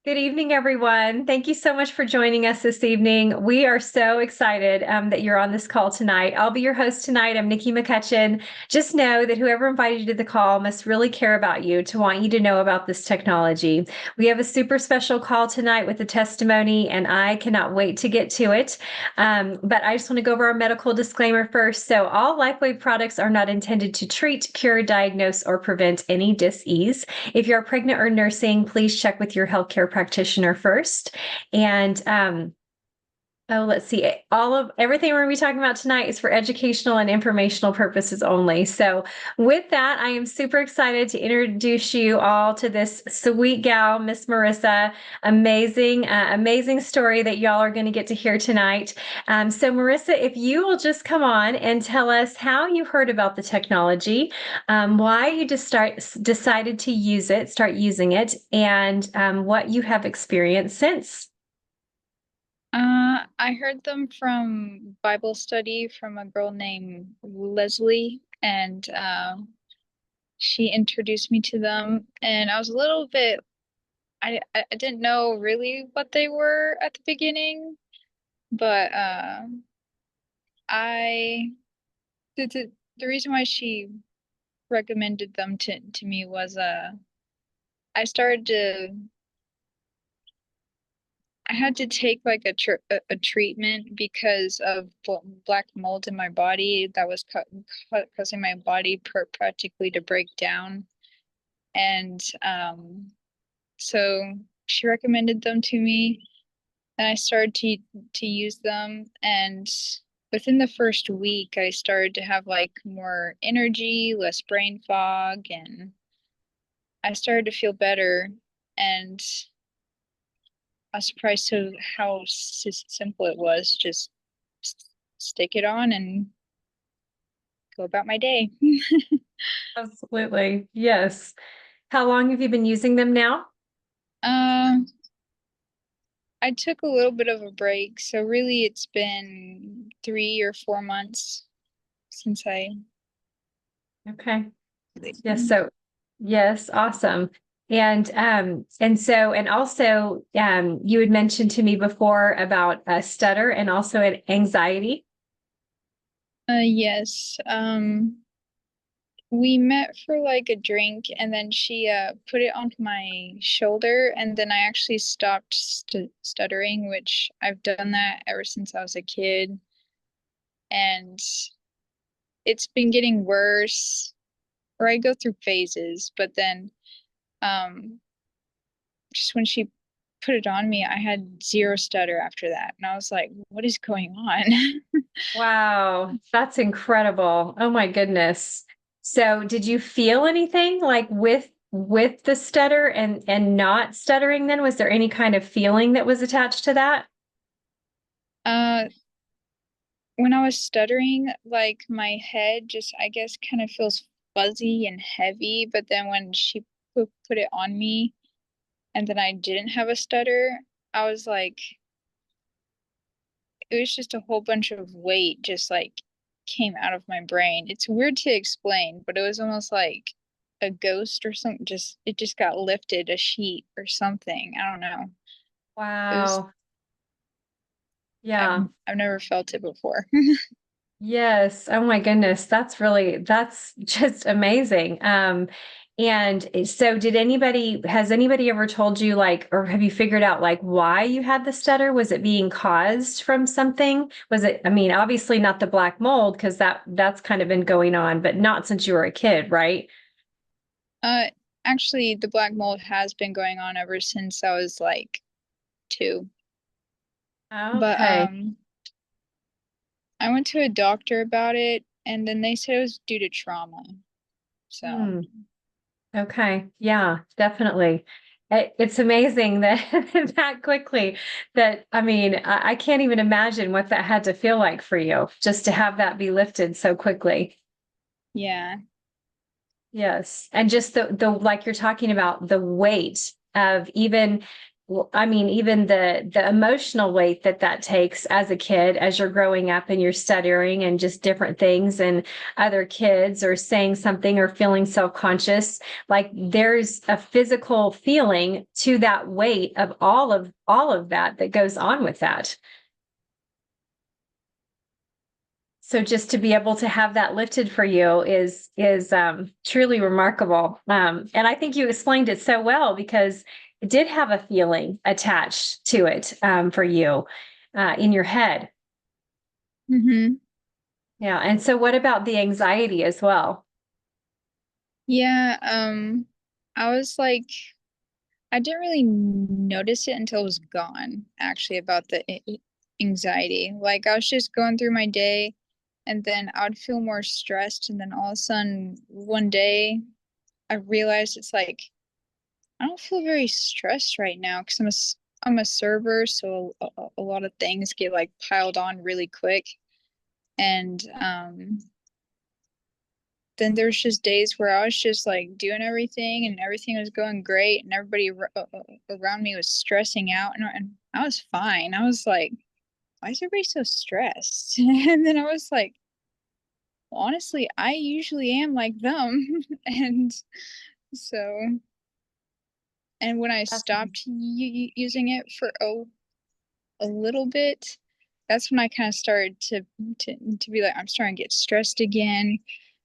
Good evening, everyone. Thank you so much for joining us this evening. We are so excited that you're on this call tonight. I'll be your host tonight. I'm Nikki McCutchen. Just know that whoever invited you to the call must really care about you to want you to know about this technology. We have a super special call tonight with a testimony, and I cannot wait to get to it. But I just want to go over our medical disclaimer first. So all LifeWave products are not intended to treat, cure, diagnose, or prevent any dis-ease. If you're pregnant or nursing, please check with your healthcare practitioner first. And let's see. Everything we're going to be talking about tonight is for educational and informational purposes only. So with that, I am super excited to introduce you all to this sweet gal, Miss Marissa. Amazing story that y'all are going to get to hear tonight. So Marissa, if you will just come on and tell us how you heard about the technology, why you just decided to start using it, and what you have experienced since. I heard them from Bible study from a girl named Leslie, and she introduced me to them, and I was a little bit, I didn't know really what they were at the beginning, but I the reason why she recommended them to me was I started to I had to take like a treatment because of black mold in my body that was causing my body practically to break down. And so she recommended them to me, and I started to use them. And within the first week, I started to have like more energy, less brain fog, and I started to feel better. And I was surprised to how simple it was. Just stick it on and go about my day. Absolutely. Yes. How long have you been using them now? Um, I took a little bit of a break, so really it's been 3 or 4 months since I Okay. released Yes. them. So, yes, awesome. And also, you had mentioned to me before about a stutter and also an anxiety. Yes. We met for like a drink, and then she put it onto my shoulder, and then I actually stopped stuttering, which I've done that ever since I was a kid. And it's been getting worse, or I go through phases, but then um just when she put it on me, I had zero stutter after that. And I was like, what is going on? Wow, that's incredible. Oh my goodness. So, did you feel anything like with the stutter and not stuttering then? Was there any kind of feeling that was attached to that? uh when I was stuttering, like my head just, I guess, kind of feels fuzzy and heavy, but then when she put it on me and then I didn't have a stutter, I was like, it was just a whole bunch of weight just like came out of my brain. It's weird to explain, but it was almost like a ghost or something. Just it just got lifted, a sheet or something. I don't know. It was Wow. I've Yeah. I've never felt it before. Yes. Oh my goodness. That's just amazing. Has anybody ever told you like, or have you figured out like why you had the stutter? Was it being caused from something? I mean, obviously not the black mold because that's kind of been going on, but not since you were a kid, right? Uh Actually, the black mold has been going on ever since I was like 2. But Okay. I went to a doctor about it, and then they said it was due to trauma. So Hmm. Okay. Yeah, definitely. It's amazing that that quickly I mean, I can't even imagine what that had to feel like for you just to have that be lifted so quickly. yeah. Yes. And just the like you're talking about the weight of even I mean, even the emotional weight that that takes as a kid, as you're growing up and you're stuttering and just different things, and other kids are saying something or feeling self-conscious, like there's a physical feeling to that weight of all of that that goes on with that. So just to be able to have that lifted for you is truly remarkable. And I think you explained it so well because it did have a feeling attached to it for you in your head. Mm-hmm. Yeah. And so what about the anxiety as well? Yeah, I was like, I didn't really notice it until it was gone, actually, about the anxiety. Like, I was just going through my day, and then I would feel more stressed, and then all of a sudden, one day, I realized it's like, I don't feel very stressed right now because I'm a server, so a lot of things get like piled on really quick. And then there's just days where I was just like doing everything and everything was going great and everybody around me was stressing out and I was fine. I was like, why is everybody so stressed? And then I was like, well, honestly, I usually am like them. And so, and when I That's stopped using it for a little bit, that's when I kind of started to be like, I'm starting to get stressed again.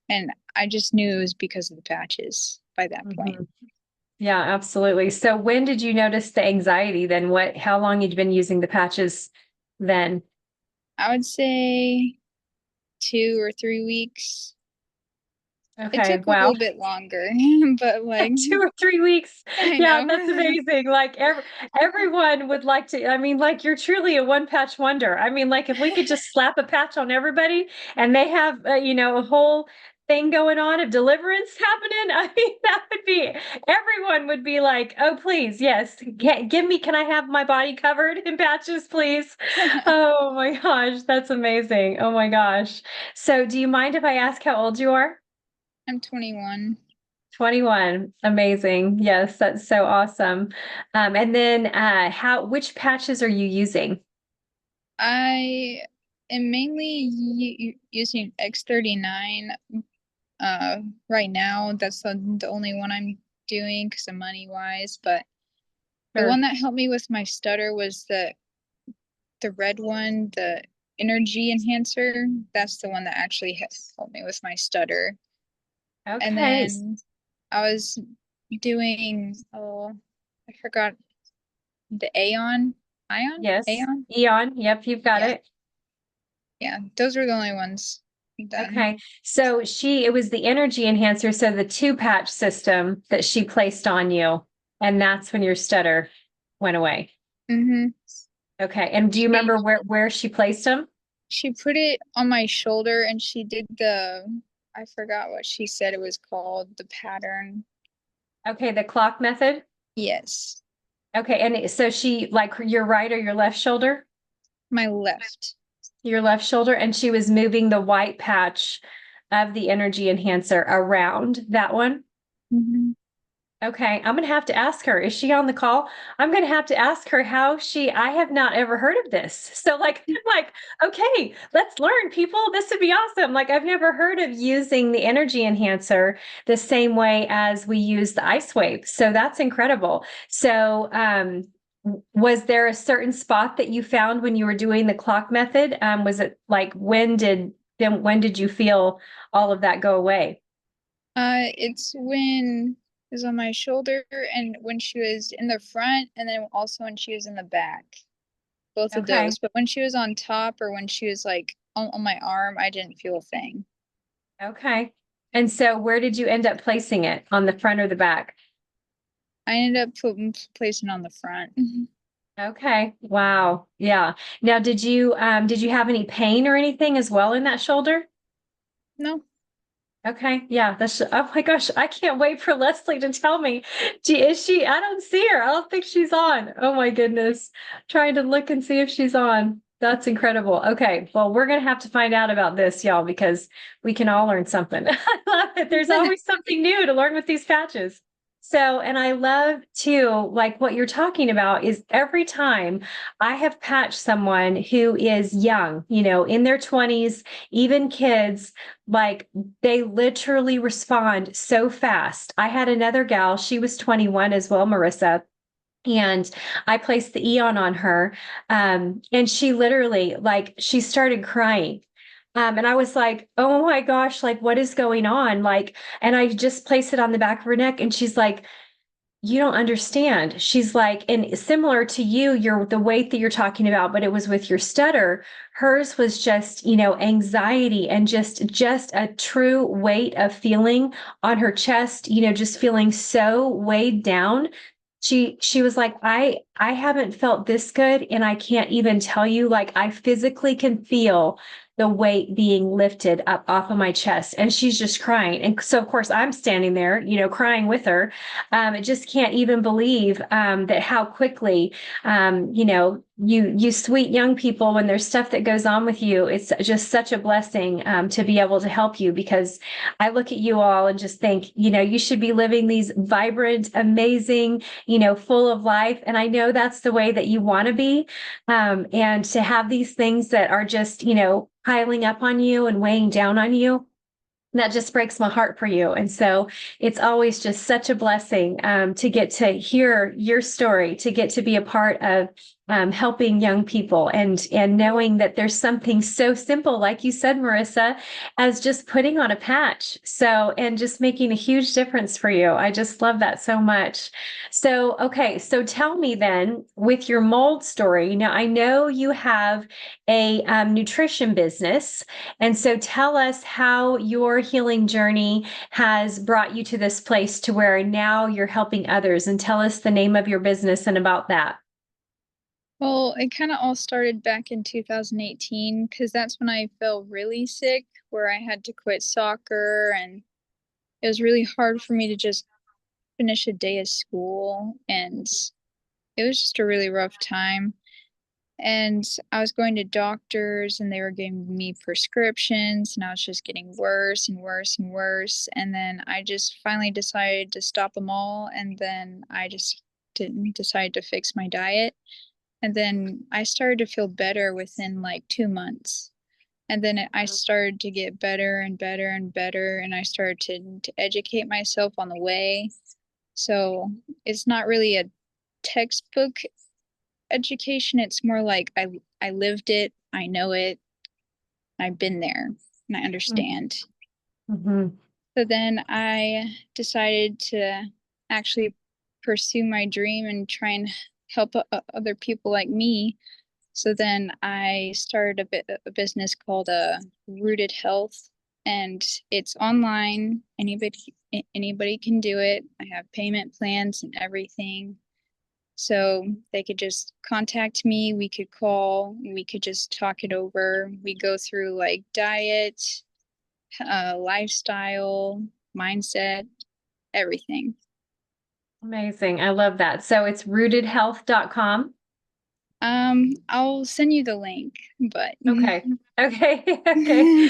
And I just knew it was because of the patches by that point. mhm. Yeah, absolutely. So when did you notice the anxiety then? How long had you been using the patches then? I would say 2 or 3 weeks. It Okay, took a wow. little bit longer, but like, 2 or 3 weeks. I Yeah, that's know. amazing. Like everyone would like to, I mean, like you're truly a one patch wonder. I mean, like if we could just slap a patch on everybody and they have, a whole thing going on of deliverance happening. I mean, that would be, everyone would be like, oh, please, yes, give me, can I have my body covered in patches, please? Oh my gosh, that's amazing. Oh my gosh. So do you mind if I ask how old you are? I'm 21. 21. Amazing. Yes, that's so awesome. And then which patches are you using? I am mainly using X39 right now. That's the only one I'm doing because of money wise, but the one Sure. that helped me with my stutter was the red one, the energy enhancer. That's the one that actually has helped me with my stutter. And Okay. then I was doing, oh, I forgot the Yes. Aeon. Eon. Yep, you've got Yeah, it. yeah. Those were the only ones I've done. Okay. So it was the energy enhancer, so the two patch system that she placed on you, and that's when your stutter went away. Mm-hmm. Okay. And do you She remember where she placed them? she put it on my shoulder and she did I forgot what she said it was called, the pattern. Okay, the clock method. Yes, Okay, and so she like your right or your left shoulder? my left. Your left shoulder, and she was moving the white patch of the energy enhancer around that one. Mm-hmm. Okay, I'm gonna have to ask her. Is she on the call? I'm gonna have to ask her I have not ever heard of this. So like, okay, let's learn, people. This would be awesome. Like I've never heard of using the energy enhancer the same way as we use the ice wave. So that's incredible. So was there a certain spot that you found when you were doing the clock method? Was it like when did you feel all of that go away? It's when it was on my shoulder and when she was in the front and then also when she was in the back. Both of Okay. those. But when she was on top or when she was like on my arm, I didn't feel a thing. Okay. And so where did you end up placing it? On the front or the back? I ended up placing on the front. Okay. Wow. Yeah. Now, did you have any pain or anything as well in that shoulder? No. Okay. Yeah. Oh my gosh. I can't wait for Leslie to tell me. Is she? I don't see her. I don't think she's on. Oh my goodness. Trying to look and see if she's on. That's incredible. Okay. Well, we're going to have to find out about this, y'all, because we can all learn something. I love it. There's always something new to learn with these patches. So, and I love too, like what you're talking about is every time I have patched someone who is young, in their 20s, even kids, like they literally respond so fast. I had another gal, she was 21 as well, Marissa. And I placed the Eon on her. And she literally, like, she started crying. And I was like, oh my gosh, like, what is going on? Like, and I just placed it on the back of her neck. And she's like, you don't understand. She's like, and similar to you, the weight that you're talking about, but it was with your stutter. Hers was just, anxiety and just a true weight of feeling on her chest, just feeling so weighed down. She was like, I haven't felt this good, and I can't even tell you, like, I physically can feel the weight being lifted up off of my chest. And she's just crying. And so of course I'm standing there, crying with her. I just can't even believe that how quickly you sweet young people, when there's stuff that goes on with you, it's just such a blessing to be able to help you, because I look at you all and just think, you should be living these vibrant, amazing, full of life. And I know that's the way that you want to be. And to have these things that are just, piling up on you and weighing down on you, that just breaks my heart for you. And so it's always just such a blessing to get to hear your story, to get to be a part of helping young people, and knowing that there's something so simple, like you said, Marissa, as just putting on a patch. So, and just making a huge difference for you. I just love that so much. So, okay. So tell me then, with your mold story, now I know you have a nutrition business. And so tell us how your healing journey has brought you to this place to where now you're helping others, and tell us the name of your business and about that. Well, it kind of all started back in 2018 because that's when I felt really sick, where I had to quit soccer, and it was really hard for me to just finish a day of school, and it was just a really rough time. And I was going to doctors and they were giving me prescriptions, and I was just getting worse and worse and worse. And then I just finally decided to stop them all. And then I just didn't decide to fix my diet. And then I started to feel better within like 2 months. And then I started to get better and better and better. And I started to educate myself on the way. So it's not really a textbook education. It's more like I lived it, I know it, I've been there, and I understand. Mm-hmm. So then I decided to actually pursue my dream and try and help other people like me. So then I started a business called Rooted Health, and it's online. Anybody can do it. I have payment plans and everything. So they could just contact me, we could call, we could just talk it over. We go through like diet, lifestyle, mindset, everything. Amazing. I love that. So it's rootedhealth.com. I'll send you the link, but Okay. Okay. Okay.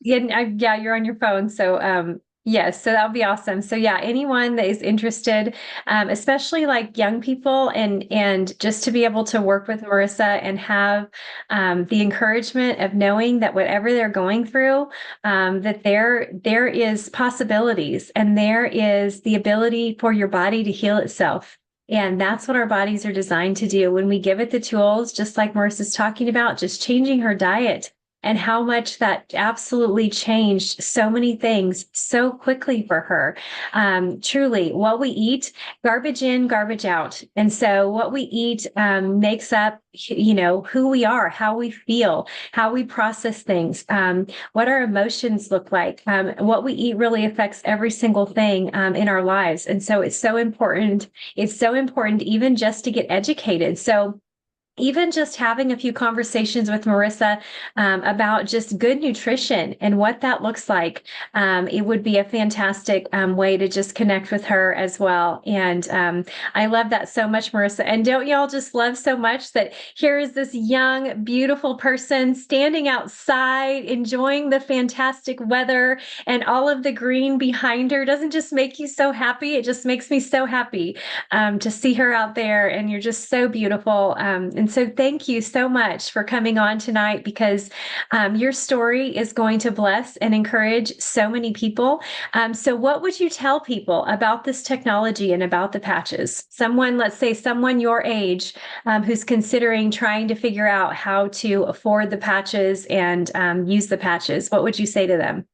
Yeah, you're on your phone. So, yes, so that'll be awesome. So yeah, anyone that is interested, especially like young people, and just to be able to work with Marissa and have the encouragement of knowing that whatever they're going through, that there is possibilities, and there is the ability for your body to heal itself. And that's what our bodies are designed to do. When we give it the tools, just like Marissa's talking about, just changing her diet, and how much that absolutely changed so many things so quickly for her. Truly, what we eat, garbage in, garbage out. And so what we eat makes up, who we are, how we feel, how we process things, what our emotions look like. What we eat really affects every single thing in our lives. And so it's so important. It's so important even just to get educated. So even just having a few conversations with Marissa about just good nutrition and what that looks like, it would be a fantastic way to just connect with her as well. And I love that so much, Marissa. And don't y'all just love so much that here is this young, beautiful person standing outside, enjoying the fantastic weather and all of the green behind her doesn't just make you so happy. It just makes me so happy to see her out there. And you're just so beautiful. And so thank you so much for coming on tonight, because your story is going to bless and encourage so many people. So what would you tell people about this technology and about the patches? Someone, let's say someone your age, who's considering trying to figure out how to afford the patches and use the patches, what would you say to them?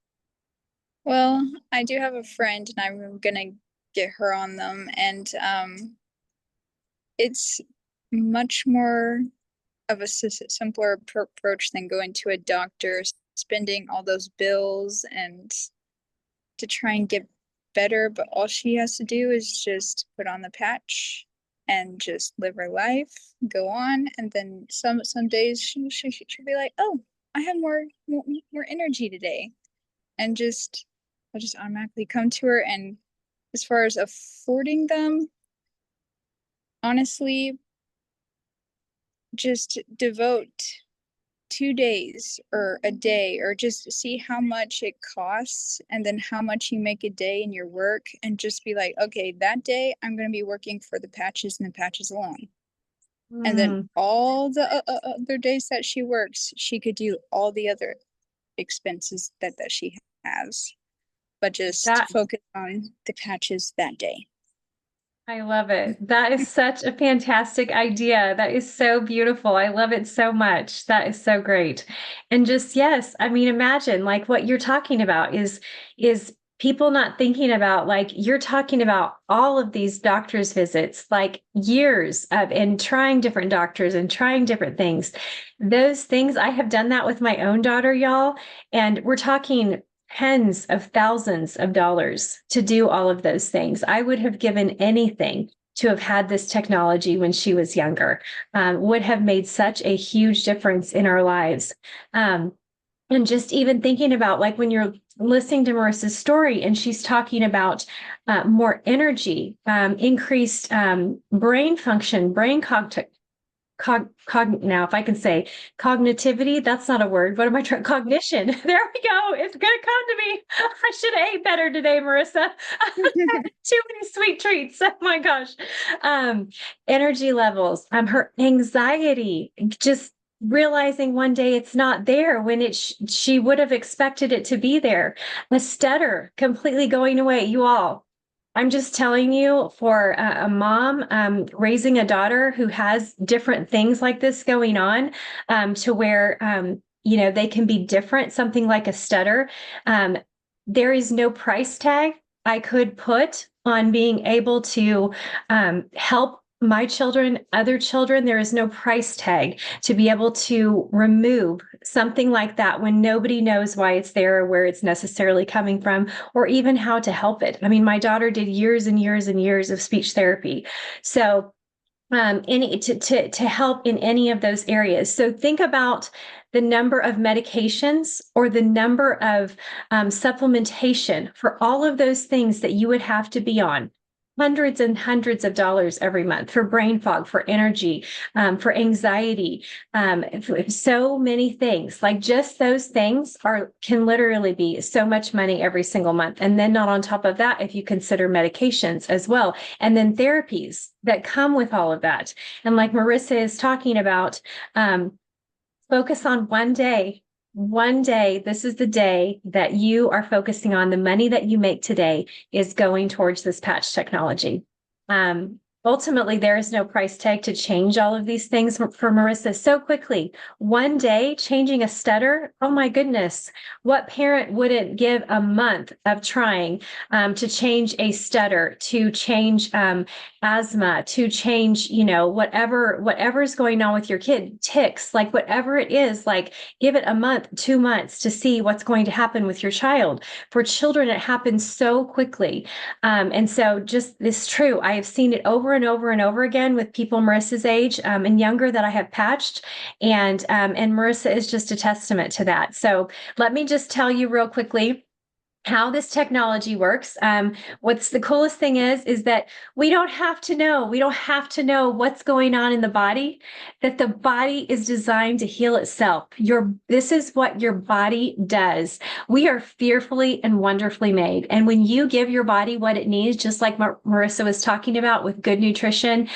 Well, I do have a friend and I'm gonna get her on them, and it's much more of a simpler approach than going to a doctor, spending all those bills and to try and get better. But all she has to do is just put on the patch and just live her life, go on, and then some days she'll be like, oh, I have more energy today, and just I'll just automatically come to her. And as far as affording them, honestly, just devote 2 days or a day, or just see how much it costs and then how much you make a day in your work, and just be like, okay, that day I'm going to be working for the patches and the patches alone. And then Mm, all the other days that she works, she could do all the other expenses that she has, but just that focus on the patches that day. I love it. That is such a fantastic idea. That is so beautiful. I love it so much. That is so great. And just yes, I mean, imagine like what you're talking about is people not thinking about, like you're talking about all of these doctor's visits, like years of and trying different doctors and trying different things. Those things, I have done that with my own daughter, y'all, and we're talking tens of thousands of dollars to do all of those things. I would have given anything to have had this technology when she was younger. Would have made such a huge difference in our lives. And just even thinking about, like, when you're listening to Marissa's story and she's talking about more energy, increased brain function, brain now, if I can say cognitivity, that's not a word. What am I trying? Cognition. There we go. It's going to come to me. I should have ate better today, Marissa. Too many sweet treats. Oh my gosh. Energy levels, her anxiety, just realizing one day it's not there when she would have expected it to be there. A stutter completely going away. You all, I'm just telling you, for a mom raising a daughter who has different things like this going on, to where they can be different, something like a stutter. There is no price tag I could put on being able to help my children, other children. There is no price tag to be able to remove something like that when nobody knows why it's there or where it's necessarily coming from, or even how to help it. I mean, my daughter did years and years and years of speech therapy. So any to help in any of those areas. So think about the number of medications or the number of supplementation for all of those things that you would have to be on. Hundreds and hundreds of dollars every month for brain fog, for energy, for anxiety, so many things. Like, just those things can literally be so much money every single month. And then not on top of that, if you consider medications as well, and then therapies that come with all of that. And like Marissa is talking about, focus on one day. One day, this is the day that you are focusing on. The money that you make today is going towards this patch technology. Ultimately, there is no price tag to change all of these things for Marissa so quickly. One day, changing a stutter, oh my goodness, what parent wouldn't give a month of trying to change a stutter, to change asthma, to change, whatever's going on with your kid, tics, like whatever it is, like give it a month, 2 months to see what's going to happen with your child. For children, it happens so quickly. And so just this true, I have seen it over over and over and over again with people Marissa's age and younger that I have patched. And Marissa is just a testament to that. So let me just tell you real quickly how this technology works. What's the coolest thing is that we don't have to know. We don't have to know what's going on in the body, that the body is designed to heal itself. This is what your body does. We are fearfully and wonderfully made. And when you give your body what it needs, just like Marissa was talking about with good nutrition,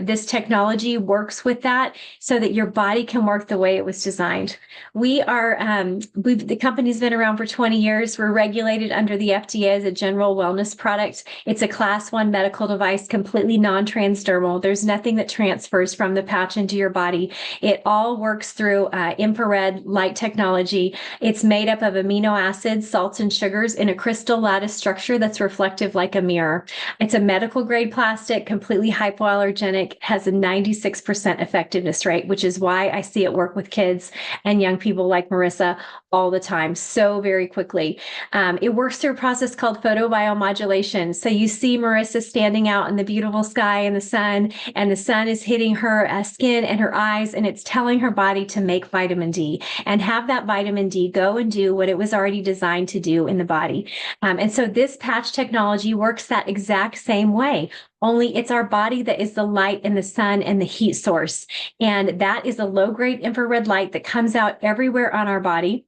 this technology works with that so that your body can work the way it was designed. The company's been around for 20 years. We're regulated under the FDA as a general wellness product. It's a class 1 medical device, completely non-transdermal. There's nothing that transfers from the patch into your body. It all works through infrared light technology. It's made up of amino acids, salts, and sugars in a crystal lattice structure that's reflective like a mirror. It's a medical grade plastic, completely hypoallergenic, has a 96% effectiveness rate, which is why I see it work with kids and young people like Marissa all the time, so very quickly. It works through a process called photobiomodulation. So you see Marissa standing out in the beautiful sky and the sun is hitting her skin and her eyes, and it's telling her body to make vitamin D and have that vitamin D go and do what it was already designed to do in the body. And so this patch technology works that exact same way. Only it's our body that is the light and the sun and the heat source. And that is a low-grade infrared light that comes out everywhere on our body.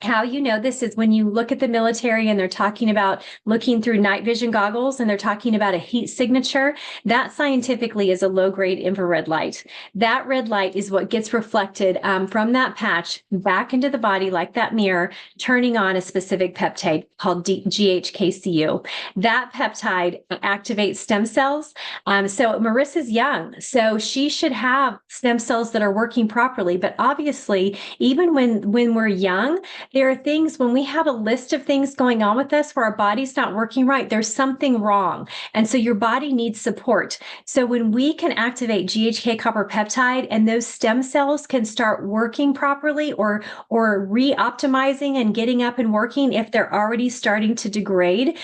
How you know this is when you look at the military and they're talking about looking through night vision goggles and they're talking about a heat signature. That scientifically is a low-grade infrared light. That red light is what gets reflected from that patch back into the body like that mirror, turning on a specific peptide called GHKCU. That peptide activates stem cells. So Marissa's young, so she should have stem cells that are working properly. But obviously, even when we're young, there are things when we have a list of things going on with us where our body's not working right, there's something wrong. And so your body needs support. So when we can activate GHK copper peptide and those stem cells can start working properly or re-optimizing and getting up and working if they're already starting to degrade,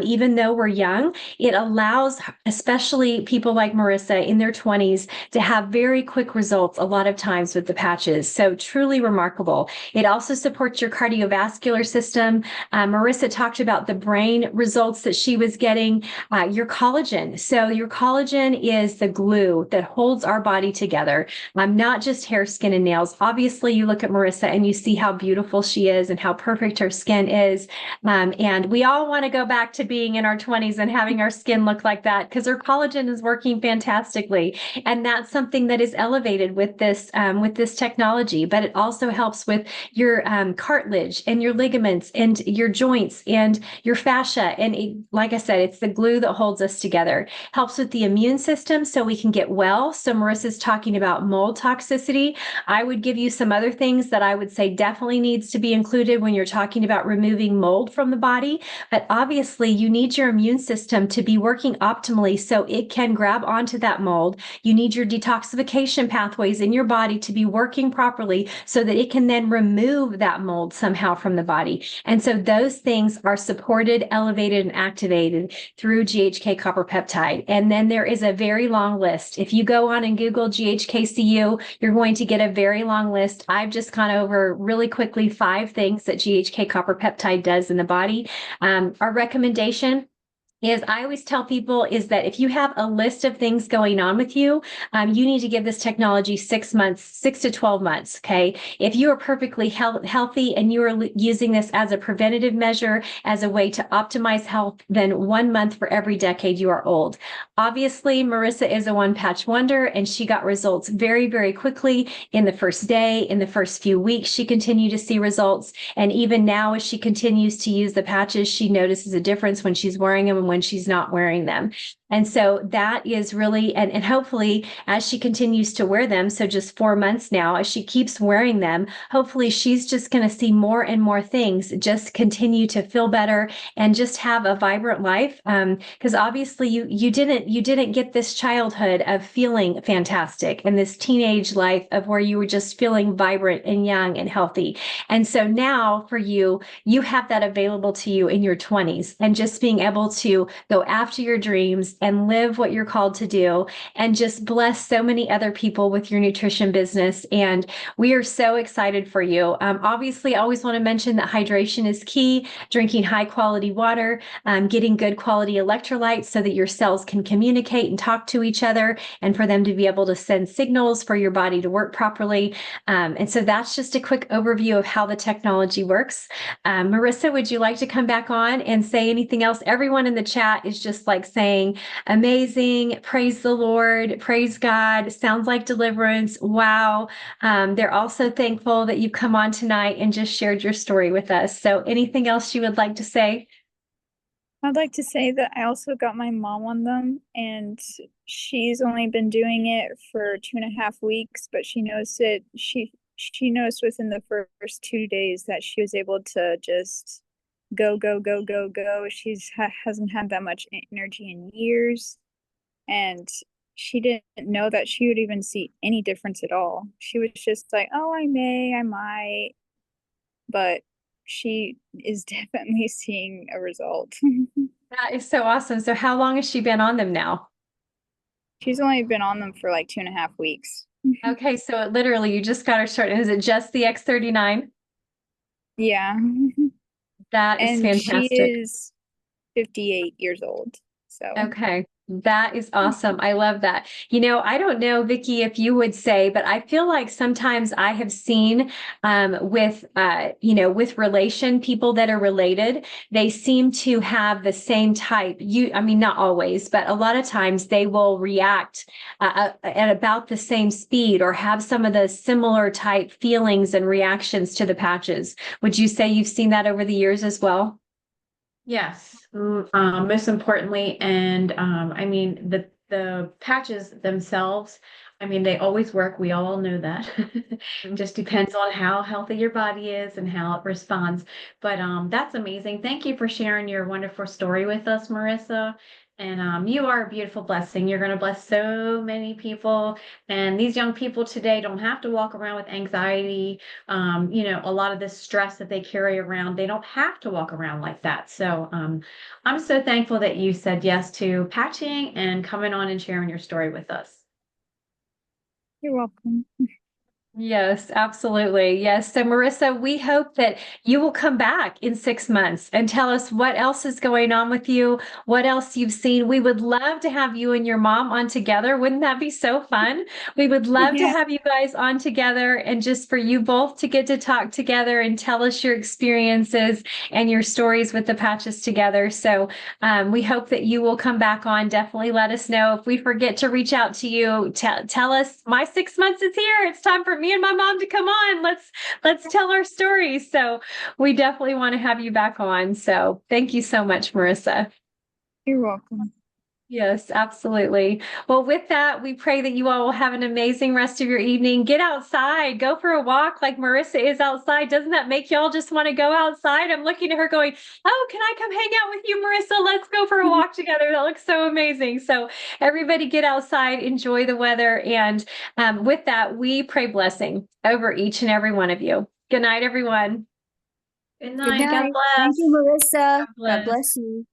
even though we're young, it allows especially people like Marissa in their 20s to have very quick results a lot of times with the patches. So truly remarkable. It also supports your cardiovascular system. Marissa talked about the brain results that she was getting, your collagen. So your collagen is the glue that holds our body together, not just hair, skin, and nails. Obviously, you look at Marissa and you see how beautiful she is and how perfect her skin is. And we all want to go back to being in our 20s and having our skin look like that because her collagen is working fantastically. And that's something that is elevated with this technology, but it also helps with your cartilage and your ligaments and your joints and your fascia. And like I said, it's the glue that holds us together. Helps with the immune system so we can get well. So Marissa's talking about mold toxicity. I would give you some other things that I would say definitely needs to be included when you're talking about removing mold from the body. But obviously you need your immune system to be working optimally so it can grab onto that mold. You need your detoxification pathways in your body to be working properly so that it can then remove that mold somehow from the body. And so those things are supported, elevated, and activated through GHK copper peptide. And then there is a very long list. If you go on and Google GHKCU, you're going to get a very long list. I've just gone over really quickly 5 things that GHK copper peptide does in the body. Our recommendation is I always tell people is that if you have a list of things going on with you, you need to give this technology 6 months, 6 to 12 months. Okay. If you are perfectly healthy and you are using this as a preventative measure, as a way to optimize health, then 1 month for every decade you are old. Obviously, Marissa is a one patch wonder and she got results very, very quickly in the first day, in the first few weeks, she continued to see results. And even now, as she continues to use the patches, she notices a difference when she's wearing them and when she's not wearing them. And so that is really, and hopefully as she continues to wear them, so just 4 months now, as she keeps wearing them, hopefully she's just going to see more and more things, just continue to feel better and just have a vibrant life. Because obviously you didn't get this childhood of feeling fantastic and this teenage life of where you were just feeling vibrant and young and healthy. And so now for you have that available to you in your 20s and just being able to go after your dreams, and live what you're called to do and just bless so many other people with your nutrition business. And we are so excited for you. Obviously, I always want to mention that hydration is key, drinking high quality water, getting good quality electrolytes so that your cells can communicate and talk to each other and for them to be able to send signals for your body to work properly. And so that's just a quick overview of how the technology works. Marissa, would you like to come back on and say anything else? Everyone in the chat is just like saying, amazing, praise the Lord, praise God, sounds like deliverance. Wow. They're also thankful that you've come on tonight and just shared your story with us. So anything else you would like to say? I'd like to say that I also got my mom on them, and she's only been doing it for 2.5 weeks, but she knows it. She noticed within the first 2 days that she was able to just go, go, go, go, go. Hasn't had that much energy in years, and she didn't know that she would even see any difference at all. She was just like, oh, I might, but she is definitely seeing a result. That is so awesome. So how long has she been on them now? She's only been on them for like 2.5 weeks. Okay, so it literally you just got her started. Is it just the X39? Yeah. That is And she fantastic. is 58 years old. So Okay. That is awesome. I love that. I don't know, Vicky, if you would say, but I feel like sometimes I have seen with relation people that are related, they seem to have the same type. I mean, not always, but a lot of times they will react at about the same speed or have some of the similar type feelings and reactions to the patches. Would you say you've seen that over the years as well? Yes, most importantly, and I mean the patches themselves. I mean they always work. We all know that. Just depends on how healthy your body is and how it responds. But that's amazing. Thank you for sharing your wonderful story with us, Marissa. And you are a beautiful blessing. You're going to bless so many people. And these young people today don't have to walk around with anxiety, a lot of this stress that they carry around, they don't have to walk around like that. So I'm so thankful that you said yes to patching and coming on and sharing your story with us. you're welcome. Yes, absolutely. Yes. So, Marissa, we hope that you will come back in 6 months and tell us what else is going on with you, what else you've seen. We would love to have you and your mom on together. Wouldn't that be so fun? We would love to Yeah. have you guys on together and just for you both to get to talk together and tell us your experiences and your stories with the patches together. So, we hope that you will come back on. Definitely let us know if we forget to reach out to you. Tell us my 6 months is here. It's time for me and my mom to come on. Let's tell our stories. So we definitely want to have you back on. So thank you so much, Marissa. You're welcome. Yes, absolutely. Well, with that, we pray that you all will have an amazing rest of your evening. Get outside, go for a walk like Marissa is outside. Doesn't that make y'all just want to go outside? I'm looking at her going, oh, can I come hang out with you, Marissa? Let's go for a walk together. That looks so amazing. So everybody get outside, enjoy the weather. And with that, we pray blessing over each and every one of you. Good night, everyone. Good Good night. God night. bless. Thank you, Marissa. God bless. God bless you.